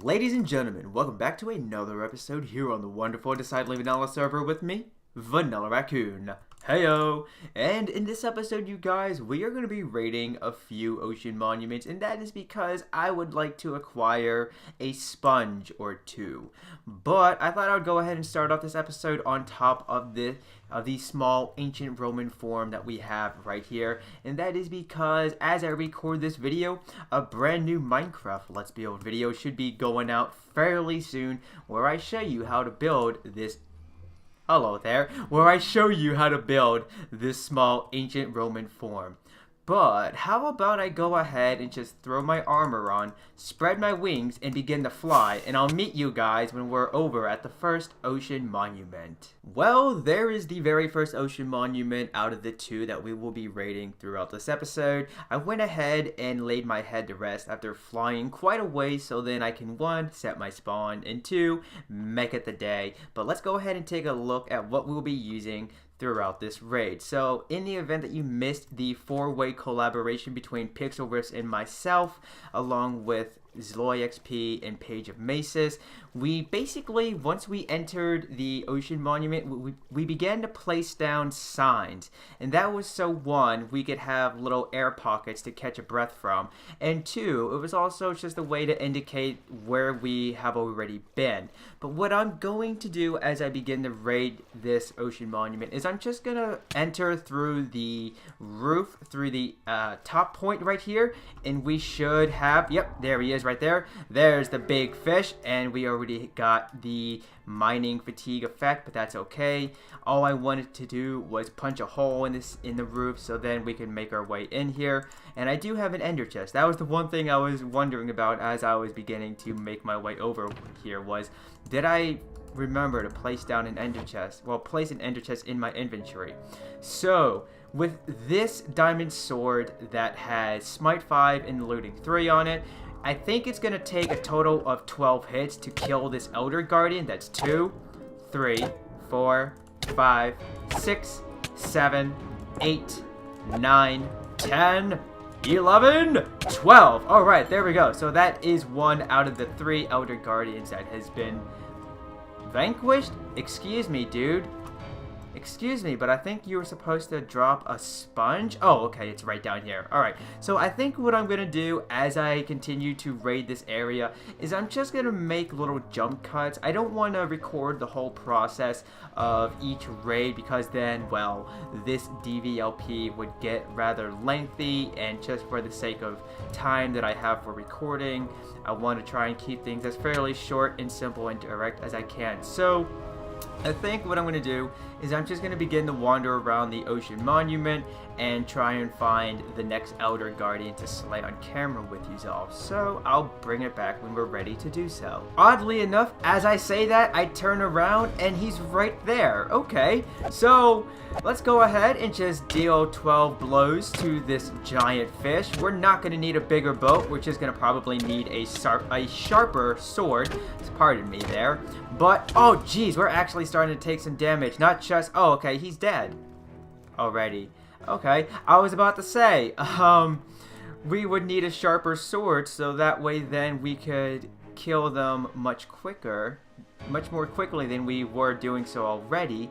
Ladies and gentlemen, welcome back to another episode here on the wonderful Decidedly Vanilla server with me, Vanillaraccoon. Heyo! And in this episode, you guys, we are going to be raiding a few ocean monuments, and that is because I would like to acquire a sponge or two. But I thought I would go ahead and start off this episode on top of the small ancient Roman form that we have right here, and that is because as I record this video, a brand new Minecraft Let's Build video should be going out fairly soon, where I show you how to build this. Hello there, where I show you how to build this small ancient Roman form. But how about I go ahead and just throw my armor on, spread my wings, and begin to fly, and I'll meet you guys when we're over at the first ocean monument. Well, there is the very first ocean monument out of the two that we will be raiding throughout this episode. I went ahead and laid my head to rest after flying quite a ways, so then I can 1, set my spawn, and 2, make it the day. But let's go ahead and take a look at what we'll be using throughout this raid. So in the event that you missed the 4-way collaboration between Pixelverse and myself, along with ZloyXP and Page of Maces, we basically, once we entered the ocean monument, we began to place down signs, and that was so 1, we could have little air pockets to catch a breath from, and 2, it was also just a way to indicate where we have already been. But what I'm going to do as I begin to raid this ocean monument is I'm just gonna enter through the roof, through the top point right here, and we should have, yep, there he is right there. There's the big fish, and we already got the mining fatigue effect, but that's okay. All I wanted to do was punch a hole in the roof, so then we can make our way in here. And I do have an ender chest. That was the one thing I was wondering about as I was beginning to make my way over here, was did I remember to place down an ender chest? Well, place an ender chest in my inventory. So with this diamond sword that has smite 5 and looting 3 on it, I think it's going to take a total of 12 hits to kill this Elder Guardian. That's 2, 3, 4, 5, 6, 7, 8, 9, 10, 11, 12. Alright, there we go. So that is 1 out of the 3 Elder Guardians that has been vanquished. Excuse me, dude. Excuse me, but I think you were supposed to drop a sponge. Oh, okay, it's right down here. Alright, so I think what I'm going to do as I continue to raid this area is I'm just going to make little jump cuts. I don't want to record the whole process of each raid because then, well, this DVLP would get rather lengthy, and just for the sake of time that I have for recording, I want to try and keep things as fairly short and simple and direct as I can. So I think what I'm going to do is I'm just going to begin to wander around the ocean monument and try and find the next Elder Guardian to slay on camera with you all. So I'll bring it back when we're ready to do so. Oddly enough, as I say that, I turn around and he's right there. Okay, so let's go ahead and just deal 12 blows to this giant fish. We're not going to need a bigger boat. We're just going to probably need a sharper sword. Pardon me there. But, oh geez, we're actually starting to take some damage. Not just, oh okay, he's dead already. Okay, I was about to say, we would need a sharper sword, so that way then we could kill them much more quickly than we were doing so already.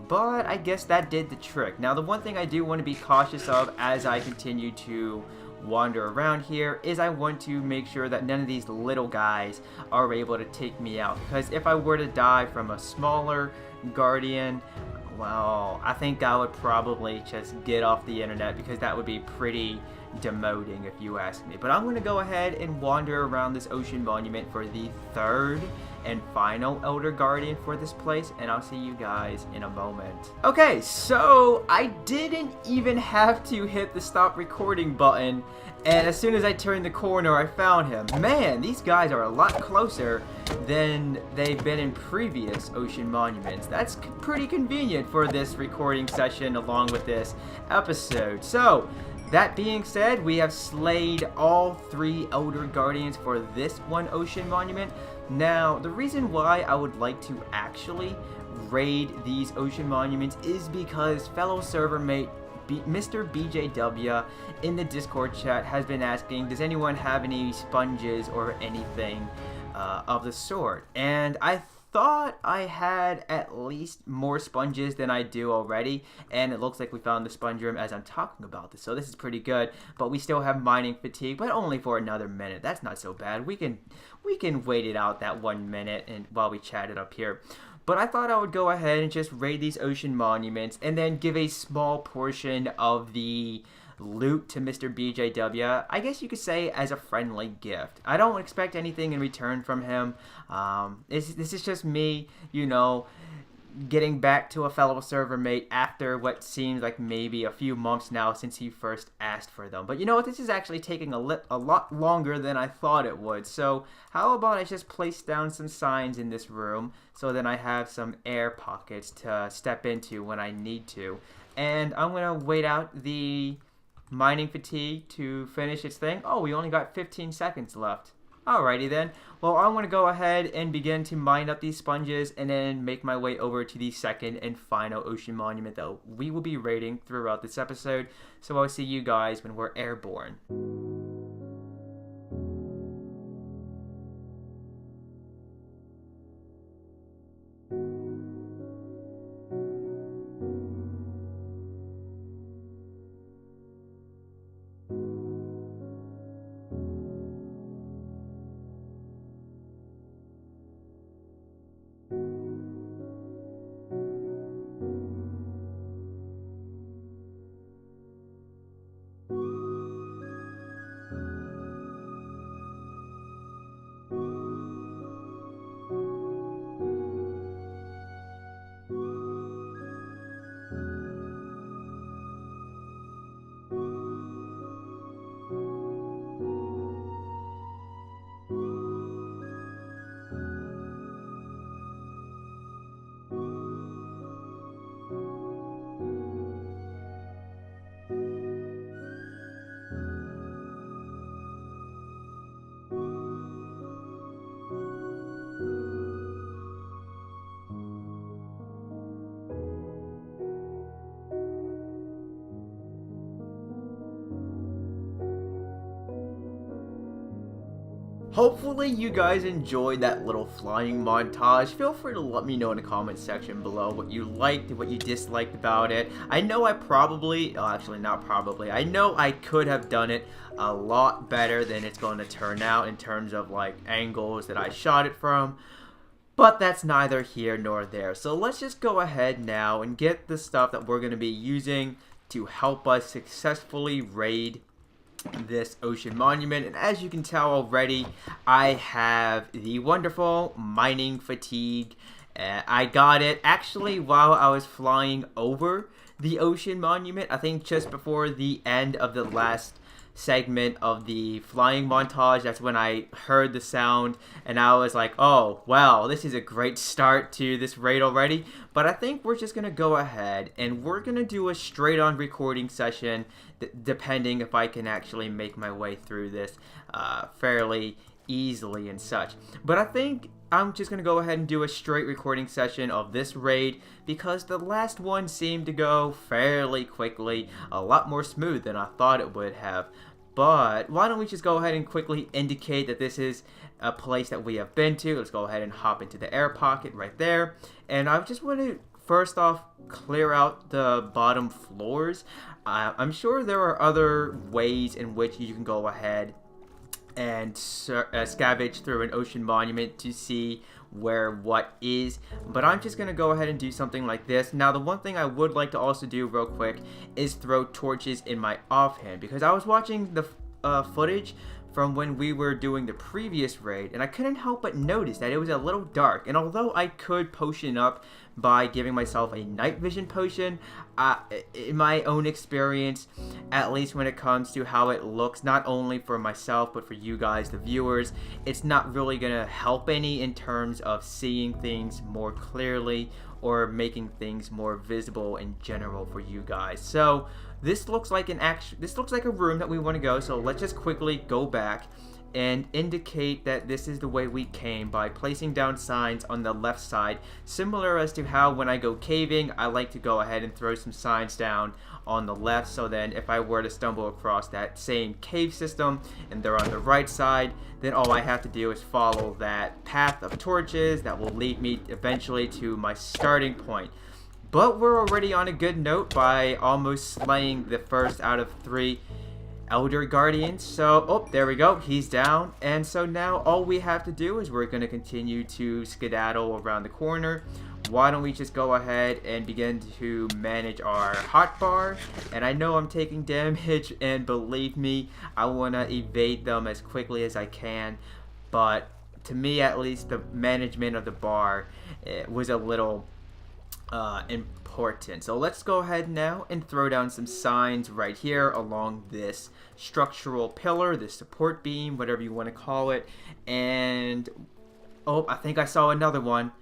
But I guess that did the trick. Now, the one thing I do want to be cautious of as I continue to wander around here is I want to make sure that none of these little guys are able to take me out, because if I were to die from a smaller guardian, well, I think I would probably just get off the internet, because that would be pretty demoting if you ask me. But I'm going to go ahead and wander around this ocean monument for the 3rd and final Elder Guardian for this place, and I'll see you guys in a moment. Okay, so I didn't even have to hit the stop recording button, and as soon as I turned the corner I found him. Man, these guys are a lot closer than they've been in previous ocean monuments. That's pretty convenient for this recording session along with this episode. So that being said, we have slayed all 3 Elder Guardians for this one ocean monument. Now, the reason why I would like to actually raid these ocean monuments is because fellow server mate Mr. BJW in the Discord chat has been asking, does anyone have any sponges or anything of the sword. And I thought I had at least more sponges than I do already, and it looks like we found the sponge room as I'm talking about this, so this is pretty good. But we still have mining fatigue, but only for another minute. That's not so bad. We can wait it out that 1 minute and while we chat it up here. But I thought I would go ahead and just raid these ocean monuments and then give a small portion of the loot to Mr. BJW, I guess you could say as a friendly gift. I don't expect anything in return from him. This is just me, you know, getting back to a fellow server mate after what seems like maybe a few months now since he first asked for them. But you know what, this is actually taking a lot longer than I thought it would. So how about I just place down some signs in this room so then I have some air pockets to step into when I need to. And I'm going to wait out the mining fatigue to finish its thing. Oh, we only got 15 seconds left. Alrighty then. Well, I'm going to go ahead and begin to mine up these sponges and then make my way over to the second and final ocean monument that we will be raiding throughout this episode. So I'll see you guys when we're airborne. Hopefully you guys enjoyed that little flying montage. Feel free to let me know in the comment section below what you liked and what you disliked about it. I know I probably, actually not probably, I know I could have done it a lot better than it's going to turn out in terms of like angles that I shot it from. But that's neither here nor there. So let's just go ahead now and get the stuff that we're going to be using to help us successfully raid this ocean monument. And as you can tell already, I have the wonderful mining fatigue. I got it actually while I was flying over the ocean monument. I think just before the end of the last segment of the flying montage, that's when I heard the sound and I was like, oh well, this is a great start to this raid already. But I think we're just gonna go ahead and we're gonna do a straight on recording session, depending if I can actually make my way through this fairly easily and such. But I think I'm just gonna go ahead and do a straight recording session of this raid because the last one seemed to go fairly quickly, a lot more smooth than I thought it would have. But why don't we just go ahead and quickly indicate that this is a place that we have been to. Let's go ahead and hop into the air pocket right there. And I just want to first off clear out the bottom floors. I'm sure there are other ways in which you can go ahead and scavenge through an ocean monument to see where what is, but I'm just gonna go ahead and do something like this. Now the one thing I would like to also do real quick is throw torches in my offhand, because I was watching the footage from when we were doing the previous raid and I couldn't help but notice that it was a little dark. And although I could potion up by giving myself a night vision potion, in my own experience, at least when it comes to how it looks, not only for myself but for you guys, the viewers, it's not really gonna help any in terms of seeing things more clearly or making things more visible in general for you guys. So this looks like a room that we want to go, so let's just quickly go back and indicate that this is the way we came by placing down signs on the left side, similar as to how when I go caving, I like to go ahead and throw some signs down on the left, so then if I were to stumble across that same cave system and they're on the right side, then all I have to do is follow that path of torches that will lead me eventually to my starting point. But we're already on a good note by almost slaying the first out of 3 Elder Guardians. So, oh, there we go. He's down. And so now all we have to do is we're going to continue to skedaddle around the corner. Why don't we just go ahead and begin to manage our hotbar? And I know I'm taking damage, and believe me, I want to evade them as quickly as I can. But to me, at least, the management of the bar was a little important. So let's go ahead now and throw down some signs right here along this structural pillar, this support beam, whatever you want to call it. And oh, I think I saw another one.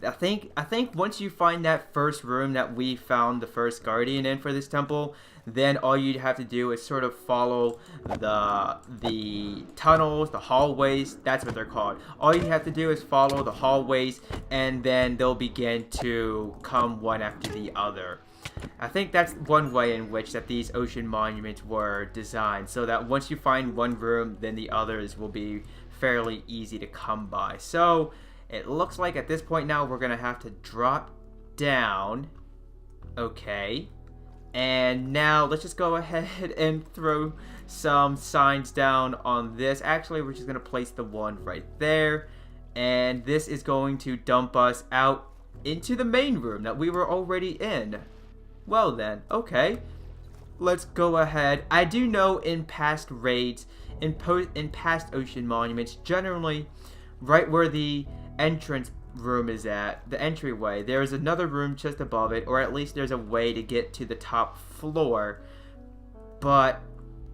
I think once you find that first room that we found the first guardian in for this temple, then all you'd have to do is sort of follow the tunnels, the hallways. That's what they're called. All you have to do is follow the hallways, and then they'll begin to come one after the other. I think that's one way in which that these ocean monuments were designed, so that once you find one room, then the others will be fairly easy to come by. So it looks like at this point now we're gonna have to drop down. Okay. And now let's just go ahead and throw some signs down on this. Actually, we're just gonna place the one right there. And this is going to dump us out into the main room that we were already in. Well then, okay. Let's go ahead. I do know in past raids, in past ocean monuments, generally right where the entrance room is at, the entryway, there is another room just above it, or at least there's a way to get to the top floor, but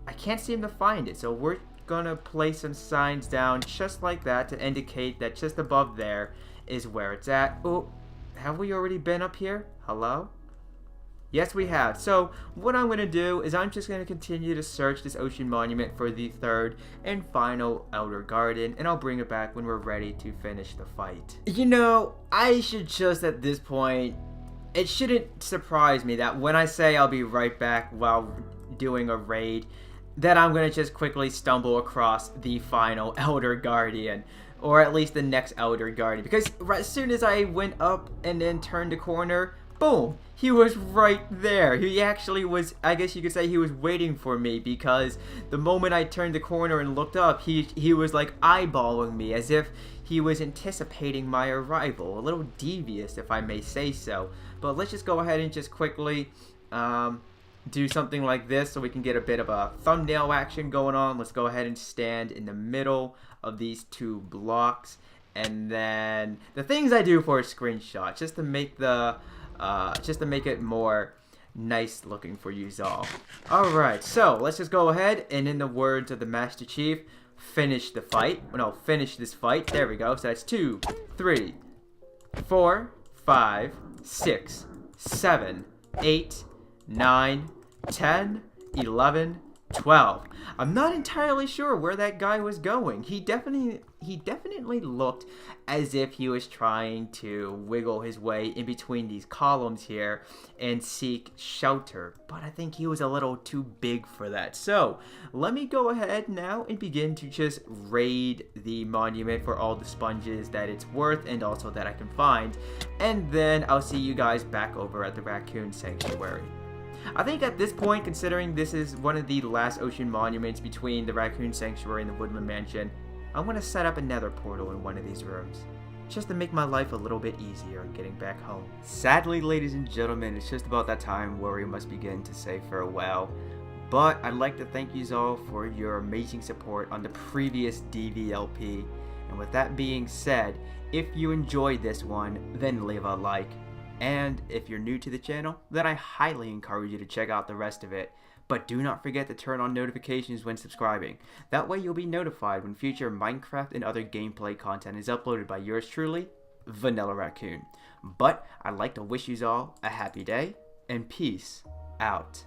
I can't seem to find it. So we're gonna place some signs down just like that to indicate that just above there is where it's at. Oh, have we already been up here? Hello? Yes, we have. So what I'm going to do is I'm just going to continue to search this ocean monument for the third and final Elder Garden, and I'll bring it back when we're ready to finish the fight. You know, I should just at this point, it shouldn't surprise me that when I say I'll be right back while doing a raid, that I'm going to just quickly stumble across the final Elder Guardian. Or at least the next Elder Guardian. Because as soon as I went up and then turned the corner, boom, he was right there. He actually was, I guess you could say he was waiting for me, because the moment I turned the corner and looked up, he was like eyeballing me as if he was anticipating my arrival. A little devious, if I may say so. But let's just go ahead and just quickly do something like this so we can get a bit of a thumbnail action going on. Let's go ahead and stand in the middle of these 2 blocks. And then the things I do for a screenshot, just to make the just to make it more nice looking for you all. Alright, so let's just go ahead and, in the words of the Master Chief, finish the fight. No, finish this fight. There we go. So that's 2, 3, 4, 5, 6, 7, 8, 9, 10, 11, 12. I'm not entirely sure where that guy was going. He definitely looked as if he was trying to wiggle his way in between these columns here and seek shelter, but I think he was a little too big for that. So let me go ahead now and begin to just raid the monument for all the sponges that it's worth and also that I can find, and then I'll see you guys back over at the Raccoon Sanctuary. I think at this point, considering this is one of the last ocean monuments between the Raccoon Sanctuary and the Woodland Mansion, I'm going to set up a nether portal in one of these rooms, just to make my life a little bit easier getting back home. Sadly, ladies and gentlemen, it's just about that time where we must begin to say farewell. But I'd like to thank you all for your amazing support on the previous DVLP. And with that being said, if you enjoyed this one, then leave a like. And if you're new to the channel, then I highly encourage you to check out the rest of it. But do not forget to turn on notifications when subscribing. That way you'll be notified when future Minecraft and other gameplay content is uploaded by yours truly, Vanillaraccoon. But I'd like to wish you all a happy day, and peace out.